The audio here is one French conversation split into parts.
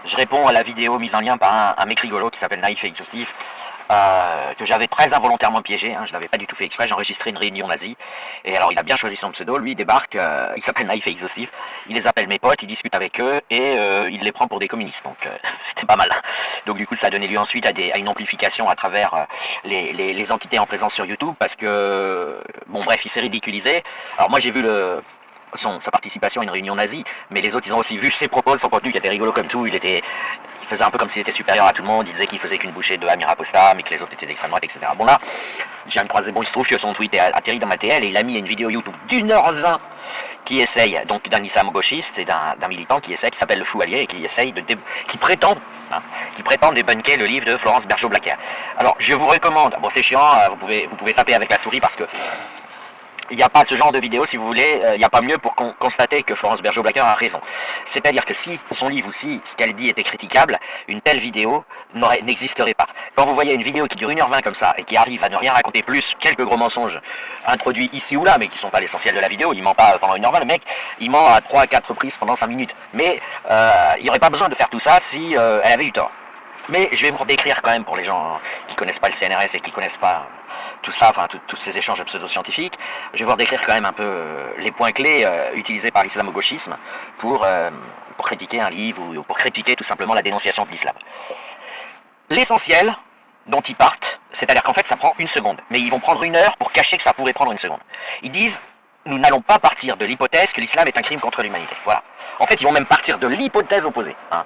Je réponds à la vidéo mise en lien par un mec rigolo qui s'appelle Naïf et Exhaustif, que j'avais très involontairement piégé, hein, je l'avais pas du tout fait exprès, j'ai enregistré une réunion nazie, et alors il a bien choisi son pseudo, lui il débarque, il s'appelle Naïf et Exhaustif, il les appelle mes potes, il discute avec eux, et il les prend pour des communistes, donc c'était pas mal. Donc du coup ça a donné lieu ensuite à une amplification à travers les entités en présence sur YouTube, parce que, bon bref, il s'est ridiculisé. Alors moi j'ai vu sa participation à une réunion nazie, mais les autres ils ont aussi vu ses propos, son contenu qui était rigolo comme tout, il faisait un peu comme s'il était supérieur à tout le monde, il disait qu'il faisait qu'une bouchée de Amir Aposta, mais que les autres étaient d'extrême droite, etc. Bon là, j'ai un croisé, bon il se trouve que son tweet est atterri dans ma TL et il a mis une vidéo YouTube d'1h20 qui essaye, donc d'un islam gauchiste et d'un militant qui s'appelle le Fou Allié, et qui prétend débunker le livre de Florence Bergeau-Blacker. Alors je vous recommande, bon c'est chiant, vous pouvez taper avec la souris parce que il n'y a pas ce genre de vidéo, si vous voulez, il n'y a pas mieux pour constater que Florence Bergeau-Blacker a raison. C'est-à-dire que si son livre ou si ce qu'elle dit était critiquable, une telle vidéo n'existerait pas. Quand vous voyez une vidéo qui dure 1h20 comme ça, et qui arrive à ne rien raconter plus quelques gros mensonges introduits ici ou là, mais qui ne sont pas l'essentiel de la vidéo, il ment pas pendant 1h20, le mec, il ment à 3 à 4 reprises pendant 5 minutes. Mais il n'y aurait pas besoin de faire tout ça si elle avait eu tort. Mais je vais vous décrire quand même pour les gens qui connaissent pas le CNRS et qui connaissent pas tout ça, enfin tous ces échanges pseudo-scientifiques, je vais vous décrire quand même un peu les points clés utilisés par l'islamo-gauchisme pour critiquer un livre ou pour critiquer tout simplement la dénonciation de l'islam. L'essentiel dont ils partent, c'est-à-dire qu'en fait ça prend 1 seconde, mais ils vont prendre 1 heure pour cacher que ça pourrait prendre 1 seconde. Ils disent, nous n'allons pas partir de l'hypothèse que l'islam est un crime contre l'humanité. Voilà. En fait, ils vont même partir de l'hypothèse opposée. Hein.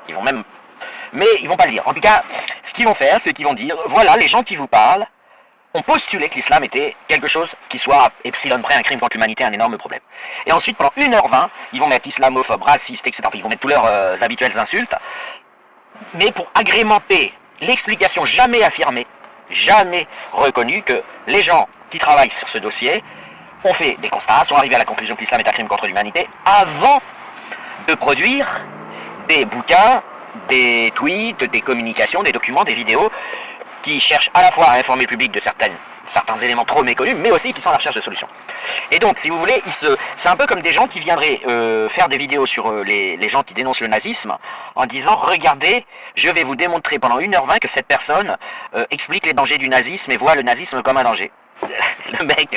Mais ils vont pas le dire. En tout cas, ce qu'ils vont faire, c'est qu'ils vont dire, voilà, les gens qui vous parlent ont postulé que l'islam était quelque chose qui soit epsilon près un crime contre l'humanité, un énorme problème. Et ensuite, pendant 1h20, ils vont mettre islamophobe, raciste, etc. Ils vont mettre tous leurs habituelles insultes, mais pour agrémenter l'explication jamais affirmée, jamais reconnue, que les gens qui travaillent sur ce dossier ont fait des constats, sont arrivés à la conclusion que l'islam est un crime contre l'humanité, avant de produire des bouquins, des tweets, des communications, des documents, des vidéos qui cherchent à la fois à informer le public de certains éléments trop méconnus, mais aussi qui sont à la recherche de solutions. Et donc, si vous voulez, c'est un peu comme des gens qui viendraient faire des vidéos sur les gens qui dénoncent le nazisme, en disant, regardez, je vais vous démontrer pendant 1h20 que cette personne explique les dangers du nazisme et voit le nazisme comme un danger. Le mec,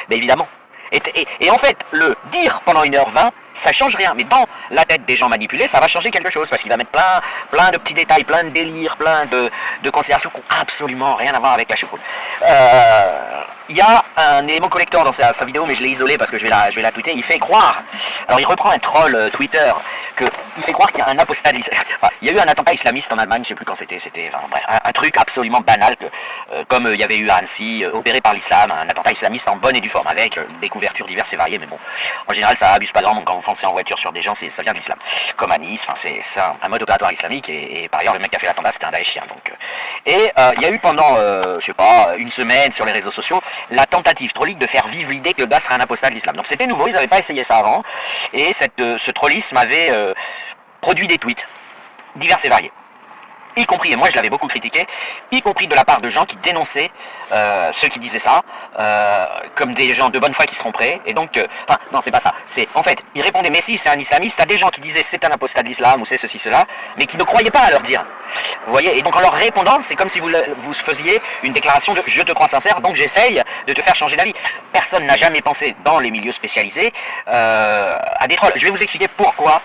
ben évidemment. Et en fait, le dire pendant 1h20, ça change rien, mais dans la tête des gens manipulés, ça va changer quelque chose, parce qu'il va mettre plein de petits détails, plein de délires, plein de considérations qui n'ont absolument rien à voir avec la choucroute. Il y a un élément collector dans sa vidéo, mais je l'ai isolé parce que je vais la tweeter, il fait croire, alors il reprend un troll Twitter, il fait croire qu'il y a un apostat, enfin, il y a eu un attentat islamiste en Allemagne, je sais plus quand c'était enfin, bref, un truc absolument banal, comme il y avait eu à Annecy, opéré par l'islam, un attentat islamiste en bonne et due forme, avec des couvertures diverses et variées, mais bon, en général ça abuse pas grand, donc quand vous foncez en voiture sur des gens, ça vient de l'islam. Comme à Nice, enfin, c'est un mode opératoire islamique, et par ailleurs le mec qui a fait l'attentat c'était un daeshien. Donc, et il y a eu pendant, je sais pas, 1 semaine sur les réseaux sociaux, la tentative trollique de faire vivre l'idée que le gars serait un apostat de l'islam. Donc c'était nouveau, ils n'avaient pas essayé ça avant, et ce trollisme avait produit des tweets divers et variés. Y compris, et moi je l'avais beaucoup critiqué, y compris de la part de gens qui dénonçaient ceux qui disaient ça, comme des gens de bonne foi qui se tromperaient, et donc, enfin, non c'est pas ça, c'est, en fait, ils répondaient, mais si c'est un islamiste, à des gens qui disaient c'est un apostat de l'islam, ou c'est ceci, cela, mais qui ne croyaient pas à leur dire. Vous voyez, et donc en leur répondant, c'est comme si vous faisiez une déclaration de je te crois sincère, donc j'essaye de te faire changer d'avis. Personne n'a jamais pensé, dans les milieux spécialisés, à des trolls. Je vais vous expliquer pourquoi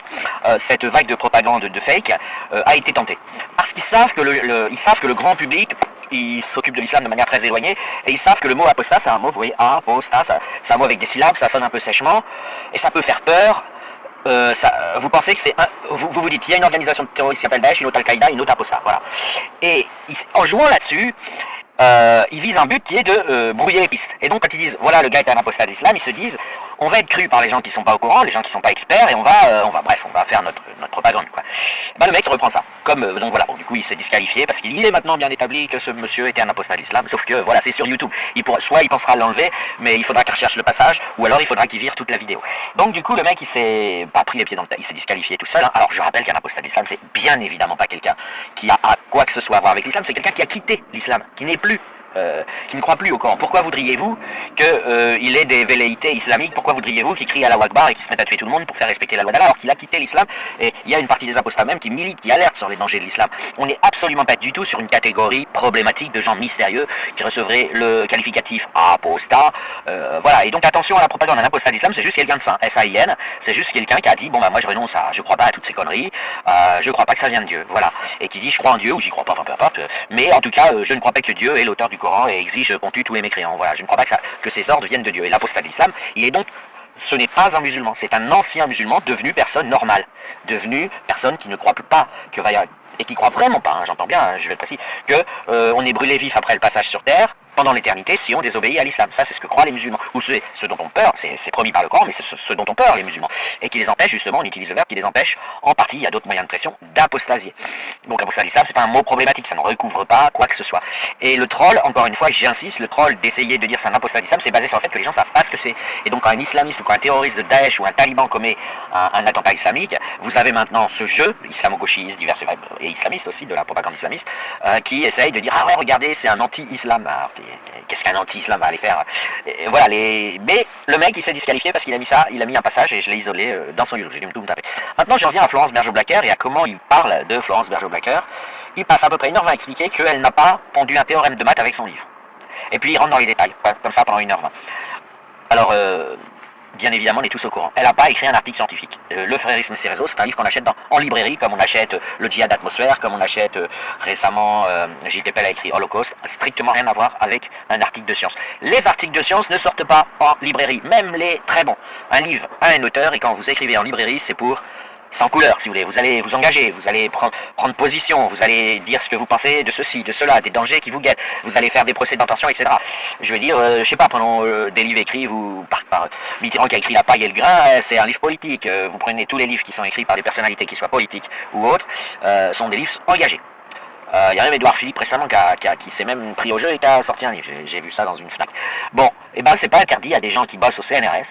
cette vague de propagande de fake a été tentée. Parce qu'ils savent que ils savent que le grand public, ils s'occupent de l'islam de manière très éloignée, et ils savent que le mot apostat, c'est un mot, vous voyez, apostat, c'est un mot avec des syllabes, ça sonne un peu sèchement, et ça peut faire peur. Vous pensez que c'est vous dites, il y a une organisation terroriste qui s'appelle Daesh, une autre Al-Qaïda, une autre apostat, voilà. Et en jouant là-dessus, ils visent un but qui est de brouiller les pistes. Et donc quand ils disent, voilà, le gars est un apostat d'islam, ils se disent, on va être cru par les gens qui sont pas au courant, les gens qui sont pas experts, et on va faire notre propagande, quoi. Ben, le mec reprend ça. Donc voilà, bon, du coup il s'est disqualifié parce qu'il est maintenant bien établi que ce monsieur était un apostat d'islam, sauf que voilà, c'est sur YouTube. Soit il pensera l'enlever, mais il faudra qu'il recherche le passage, ou alors il faudra qu'il vire toute la vidéo. Donc du coup le mec il s'est pas pris les pieds dans le tas, il s'est disqualifié tout seul. Hein. Alors je rappelle qu'un apostat d'islam, c'est bien évidemment pas quelqu'un qui a quoi que ce soit à voir avec l'islam, c'est quelqu'un qui a quitté l'islam, qui n'est plus qui ne croit plus au Coran. Pourquoi voudriez-vous qu'il ait des velléités islamiques? Pourquoi voudriez-vous qu'il crie à Allahu Akbar et qu'il se mette à tuer tout le monde pour faire respecter la loi d'Allah alors qu'il a quitté l'islam? Et il y a une partie des apostats même qui militent, qui alertent sur les dangers de l'islam. On n'est absolument pas du tout sur une catégorie problématique de gens mystérieux qui recevraient le qualificatif apostat. Voilà, et donc attention à la propagande. Un apostat d'islam, c'est juste quelqu'un de saint, S-A-I-N, c'est juste quelqu'un qui a dit, bon bah moi je renonce à, je crois pas à toutes ces conneries, je crois pas que ça vient de Dieu, voilà, et qui dit je crois en Dieu ou j'y crois pas, enfin peu importe, mais en tout cas je ne crois pas que Dieu est l'auteur du Coran et exige qu'on tue tous les mécréants, voilà, je ne crois pas que ces ordres viennent de Dieu. Et l'apostat de l'islam, il est donc, ce n'est pas un musulman, c'est un ancien musulman devenu personne normale, devenu personne qui ne croit plus pas que va y avoir, et qui croit vraiment pas, hein, j'entends bien, hein, je vais être précis, que on est brûlé vif après le passage sur terre, pendant l'éternité, si on désobéit à l'islam. Ça, c'est ce que croient les musulmans. Ou c'est ce dont on peur, c'est promis par le Coran, mais c'est ce dont on peur, les musulmans. Et qui les empêche, justement, on utilise le verbe, qui les empêche, en partie, il y a d'autres moyens de pression, d'apostasier. Donc l'apostasie d'islam, c'est pas un mot problématique, ça ne recouvre pas quoi que ce soit. Et le troll, encore une fois, j'insiste, le troll d'essayer de dire c'est un apostat d'islam, c'est basé sur le fait que les gens savent pas ce que c'est. Et donc quand un islamiste ou quand un terroriste de Daesh ou un taliban commet un attentat islamique, vous avez maintenant ce jeu, islamo-gauchiste, divers et islamiste aussi, de la propagande islamiste, qui essaye de dire, ah ouais, regardez, c'est un anti-islam. Qu'est-ce qu'un anti-islam va aller faire? Et voilà, mais le mec il s'est disqualifié parce qu'il a mis ça, il a mis un passage et je l'ai isolé dans son YouTube, j'ai dû tout me taper. Maintenant je reviens à Florence Bergeau-Blacker et à comment il parle de Florence Bergeau-Blacker. Il passe à peu près 1h20 à expliquer qu'elle n'a pas pondu un théorème de maths avec son livre. Et puis il rentre dans les détails, comme ça pendant 1h20. Alors, bien évidemment, on est tous au courant. Elle n'a pas écrit un article scientifique. Le frérisme et ses réseaux, c'est un livre qu'on achète en librairie, comme on achète le djihad d'atmosphère, comme on achète récemment, JTPL a écrit Holocauste, strictement rien à voir avec un article de science. Les articles de science ne sortent pas en librairie, même les très bons. Un livre a un auteur, et quand vous écrivez en librairie, c'est pour... sans couleur, si vous voulez, vous allez vous engager, vous allez prendre position, vous allez dire ce que vous pensez de ceci, de cela, des dangers qui vous guettent, vous allez faire des procès d'intention, etc. Je veux dire, je sais pas, prenons des livres écrits, par Mitterrand qui a écrit La paille et le grain, c'est un livre politique, vous prenez tous les livres qui sont écrits par des personnalités qui soient politiques ou autres, sont des livres engagés. Il y a même Édouard Philippe récemment qui s'est même pris au jeu et qui a sorti un livre, j'ai vu ça dans une FNAC. Bon, et ben c'est pas interdit à des gens qui bossent au CNRS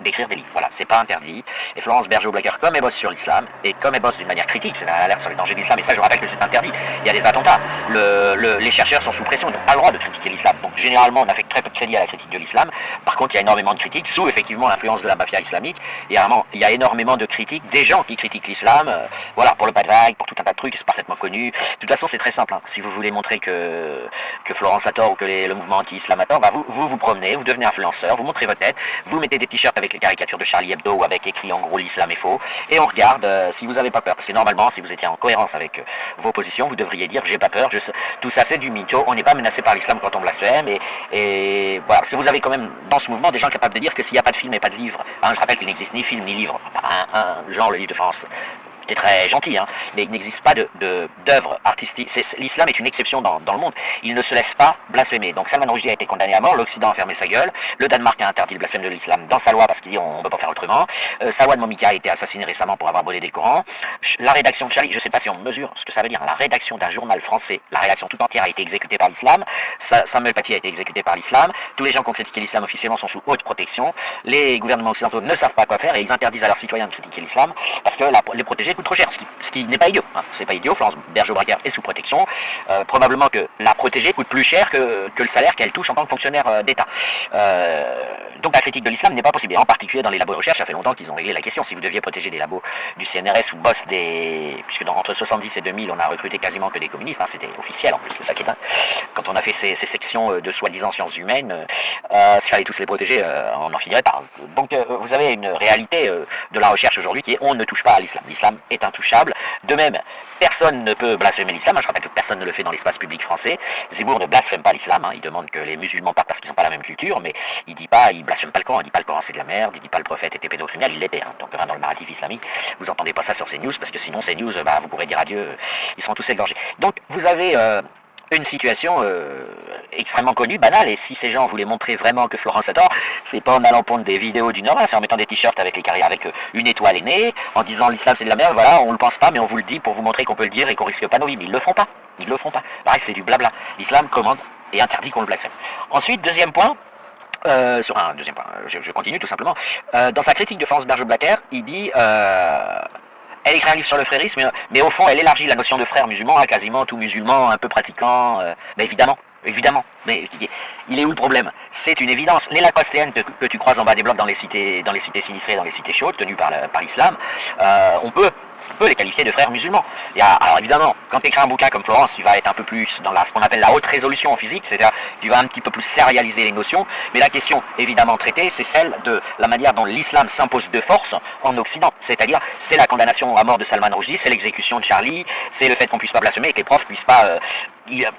d'écrire des livres, voilà, c'est pas interdit. Et Florence Bergeau-Blacker, comme elle bosse sur l'islam, et comme elle bosse d'une manière critique, c'est un alerte sur les dangers de l'islam, et ça je rappelle que c'est interdit, il y a des attentats, les chercheurs sont sous pression, ils n'ont pas le droit de critiquer l'islam, donc généralement on affecte très peu de crédit à la critique de l'islam, par contre il y a énormément de critiques, sous effectivement l'influence de la mafia islamique, il y a énormément de critiques, des gens qui critiquent l'islam, voilà, pour le pas de vague, pour tout un tas de trucs, c'est parfaitement connu, de toute façon c'est très simple, hein. Si vous voulez montrer que Florence a tort ou que le mouvement anti-islam a tort, bah vous promenez, vous devenez influenceur, vous montrez votre tête, vous mettez des t-shirts avec les caricatures de Charlie Hebdo ou avec écrit en gros l'islam est faux, et on regarde si vous n'avez pas peur. Parce que normalement, si vous étiez en cohérence avec vos positions, vous devriez dire j'ai pas peur, tout ça c'est du mytho, on n'est pas menacé par l'islam quand on blasphème, et voilà, parce que vous avez quand même dans ce mouvement des gens capables de dire que s'il n'y a pas de film et pas de livre, hein, je rappelle qu'il n'existe ni film ni livre, genre le livre de France, c'est très gentil, hein, mais il n'existe pas d'œuvre artistique. L'islam est une exception dans le monde. Il ne se laisse pas blasphémer. Donc Salman Rushdie a été condamné à mort, l'Occident a fermé sa gueule, le Danemark a interdit le blasphème de l'islam dans sa loi parce qu'il dit on ne peut pas faire autrement. Salwan Momika a été assassiné récemment pour avoir volé des Corans. La rédaction de Charlie, je ne sais pas si on mesure ce que ça veut dire, la rédaction d'un journal français, la rédaction tout entière a été exécutée par l'islam, Samuel Paty a été exécuté par l'islam, tous les gens qui ont critiqué l'islam officiellement sont sous haute protection, les gouvernements occidentaux ne savent pas quoi faire et ils interdisent à leurs citoyens de critiquer l'islam parce que les protéger coûte trop cher, ce qui n'est pas idiot, hein. C'est pas idiot, Florence Bergeau-Blacker est sous protection, probablement que la protéger coûte plus cher que le salaire qu'elle touche en tant que fonctionnaire d'État. Donc la critique de l'islam n'est pas possible, et en particulier dans les labos de recherche, ça fait longtemps qu'ils ont réglé la question, si vous deviez protéger des labos du CNRS ou boss puisque entre 70 et 2000 on a recruté quasiment que des communistes, hein, c'était officiel en plus, c'est ça qui est dingue. Quand on a fait ces sections de soi-disant sciences humaines, s'il fallait tous les protéger, on n'en finirait pas. Donc vous avez une réalité de la recherche aujourd'hui qui est on ne touche pas à l'islam. L'islam est intouchable. De même, personne ne peut blasphémer l'islam. Je rappelle que personne ne le fait dans l'espace public français. Zemmour ne blasphème pas l'islam. Hein. Il demande que les musulmans partent parce qu'ils n'ont pas la même culture, mais il blasphème pas le Coran. Il dit pas le Coran c'est de la merde. Il dit pas le prophète était pédocriminel. Il l'était. Hein. Donc dans le narratif islamique, vous entendez pas ça sur CNews parce que sinon CNews, vous pourrez dire adieu. Ils seront tous égorgés. Donc vous avez une situation extrêmement connue, banale, et si ces gens voulaient montrer vraiment que Florence a tort, c'est pas en allant pondre des vidéos d'une heure, c'est en mettant des t-shirts avec une étoile aînée, en disant l'islam c'est de la merde, voilà, on le pense pas, mais on vous le dit pour vous montrer qu'on peut le dire et qu'on risque pas nos vies, mais ils le font pas, pareil c'est du blabla, l'islam commande et interdit qu'on le blasphème. Ensuite, deuxième point, je continue tout simplement, dans sa critique de Florence Bergeau-Blacker, il dit... elle écrit un livre sur le frérisme, mais au fond, elle élargit la notion de frère musulman à quasiment tout musulman un peu pratiquant. Mais évidemment, évidemment. Mais il est où le problème? C'est une évidence. Les lacostéennes que tu croises en bas des blocs dans les cités sinistrées, dans les cités chaudes, tenues par l'islam, on peut les qualifier de frères musulmans. Alors évidemment, quand tu écris un bouquin comme Florence, tu vas être un peu plus dans ce qu'on appelle la haute résolution en physique, c'est-à-dire tu vas un petit peu plus sérialiser les notions, mais la question évidemment traitée, c'est celle de la manière dont l'islam s'impose de force en Occident. C'est-à-dire, c'est la condamnation à mort de Salman Rushdie, c'est l'exécution de Charlie, c'est le fait qu'on puisse pas blasphémer et que les profs puissent pas...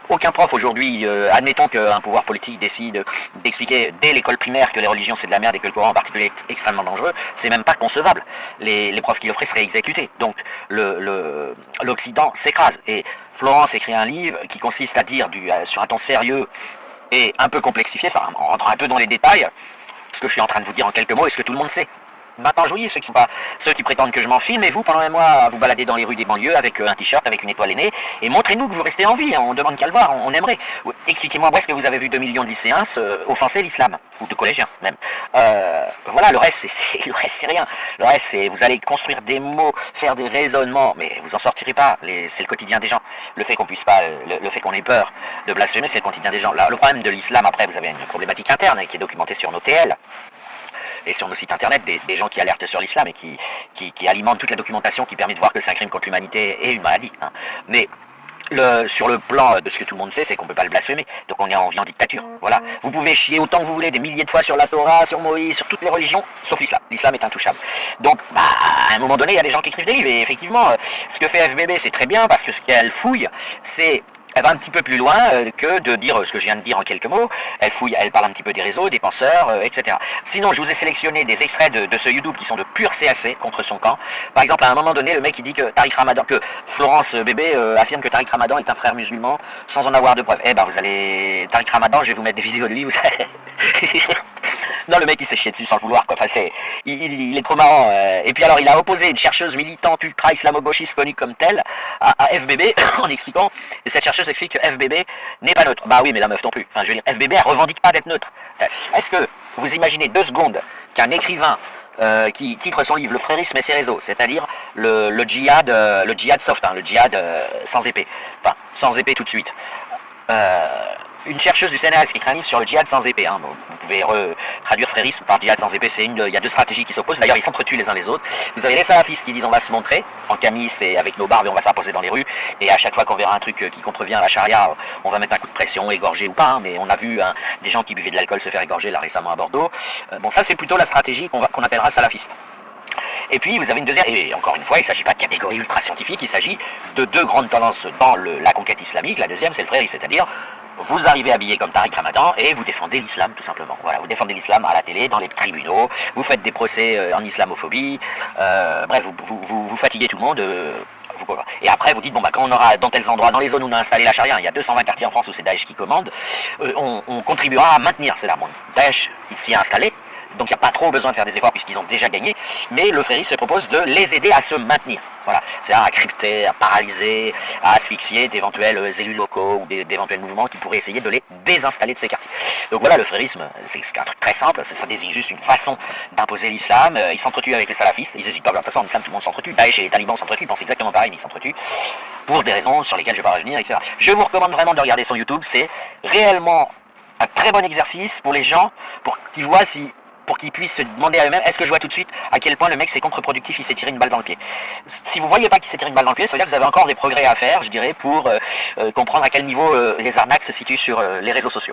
aucun prof aujourd'hui, admettons qu'un pouvoir politique décide d'expliquer dès l'école primaire que les religions c'est de la merde et que le Coran en particulier est extrêmement dangereux, c'est même pas concevable. Les profs qui le feraient seraient exécutés. Donc l'Occident s'écrase. Et Florence écrit un livre qui consiste à dire sur un ton sérieux et un peu complexifié, ça rentre un peu dans les détails, ce que je suis en train de vous dire en quelques mots et ce que tout le monde sait. Maintenant, je vous dis, ceux qui prétendent que je m'en filme, et vous, pendant un mois, vous baladez dans les rues des banlieues avec un t-shirt, avec une étoile aînée, et montrez-nous que vous restez en vie, hein, on demande qu'à le voir, on aimerait. Expliquez-moi où est-ce que vous avez vu 2 millions de lycéens offenser l'islam, ou de collégiens même. Voilà, le reste, c'est rien. Le reste, c'est, vous allez construire des mots, faire des raisonnements, mais vous en sortirez pas, c'est le quotidien des gens. Le fait qu'on puisse pas, le fait qu'on ait peur de blasphémer, c'est le quotidien des gens. Là, le problème de l'islam, après, vous avez une problématique interne qui est documentée sur nos TL, et sur nos sites internet, des gens qui alertent sur l'islam et qui alimentent toute la documentation qui permet de voir que c'est un crime contre l'humanité et une maladie. Hein. Mais sur le plan de ce que tout le monde sait, c'est qu'on ne peut pas le blasphémer. Donc on est en dictature. Voilà. Vous pouvez chier autant que vous voulez, des milliers de fois sur la Torah, sur Moïse, sur toutes les religions, sauf l'islam. L'islam est intouchable. Donc, à un moment donné, il y a des gens qui écrivent des livres. Et effectivement, ce que fait FBB, c'est très bien parce que ce qu'elle fouille, elle va un petit peu plus loin que de dire ce que je viens de dire en quelques mots. Elle parle un petit peu des réseaux, des penseurs, etc. Sinon, je vous ai sélectionné des extraits de ce YouTube qui sont de pur CAC contre son camp. Par exemple, à un moment donné, le mec il dit que Florence Bébé affirme que Tariq Ramadan est un frère musulman sans en avoir de preuves. Eh ben, vous allez... Tariq Ramadan, je vais vous mettre des vidéos de lui, vous savez... Non, le mec il s'est chié dessus sans le vouloir, quoi. Enfin, il est trop marrant. Et puis alors, il a opposé une chercheuse militante ultra-islamo-gauchiste connue comme telle à FBB en expliquant, et cette chercheuse explique que FBB n'est pas neutre. Bah oui, mais la meuf non plus. Enfin, je veux dire, FBB elle revendique pas d'être neutre. Est-ce que vous imaginez 2 secondes qu'un écrivain qui titre son livre Le frérisme et ses réseaux, c'est-à-dire le djihad soft, hein, le djihad sans épée, enfin sans épée tout de suite. Une chercheuse du CNRS qui écrit un livre sur le djihad sans épée. Hein. Bon, vous pouvez traduire frérisme par djihad sans épée. Il y a 2 stratégies qui s'opposent. D'ailleurs, ils s'entretuent les uns les autres. Vous avez les salafistes qui disent on va se montrer en camis et avec nos barbes et on va s'imposer dans les rues. Et à chaque fois qu'on verra un truc qui contrevient à la charia, on va mettre un coup de pression, égorger ou pas. Hein. Mais on a vu des gens qui buvaient de l'alcool se faire égorger là récemment à Bordeaux. Bon, ça c'est plutôt la stratégie qu'on appellera salafiste. Et puis vous avez une deuxième, et encore une fois, il ne s'agit pas de catégorie ultra scientifique, il s'agit de 2 grandes tendances dans la conquête islamique. La deuxième, c'est le frérisme, c'est-à-dire vous arrivez habillé comme Tariq Ramadan et vous défendez l'islam tout simplement. Voilà, vous défendez l'islam à la télé, dans les tribunaux, vous faites des procès en islamophobie, bref, vous fatiguez tout le monde. Et après vous dites, bon bah quand on aura dans tels endroits, dans les zones où on a installé la charia, il y a 220 quartiers en France où c'est Daesh qui commande, on contribuera à maintenir, c'est là, bon, Daesh il s'y est installé, donc il n'y a pas trop besoin de faire des efforts puisqu'ils ont déjà gagné, mais le frérisme se propose de les aider à se maintenir. Voilà, c'est-à-dire à crypter, à paralyser, à asphyxier d'éventuels élus locaux ou d'éventuels mouvements qui pourraient essayer de les désinstaller de ces quartiers. Donc voilà, le frérisme, c'est un truc très simple, ça désigne juste une façon d'imposer l'islam. Ils s'entretuent avec les salafistes, ils n'hésitent pas, de toute façon en islam tout le monde s'entretue, Daesh et les talibans s'entretuent, ils pensent exactement pareil, mais ils s'entretuent pour des raisons sur lesquelles je ne vais pas revenir, etc. Je vous recommande vraiment de regarder son YouTube, c'est réellement un très bon exercice pour les gens, pour qu'ils voient pour qu'ils puissent se demander à eux-mêmes, est-ce que je vois tout de suite à quel point le mec c'est contre-productif, il s'est tiré une balle dans le pied. Si vous voyez pas qu'il s'est tiré une balle dans le pied, ça veut dire que vous avez encore des progrès à faire, je dirais, pour comprendre à quel niveau les arnaques se situent sur les réseaux sociaux.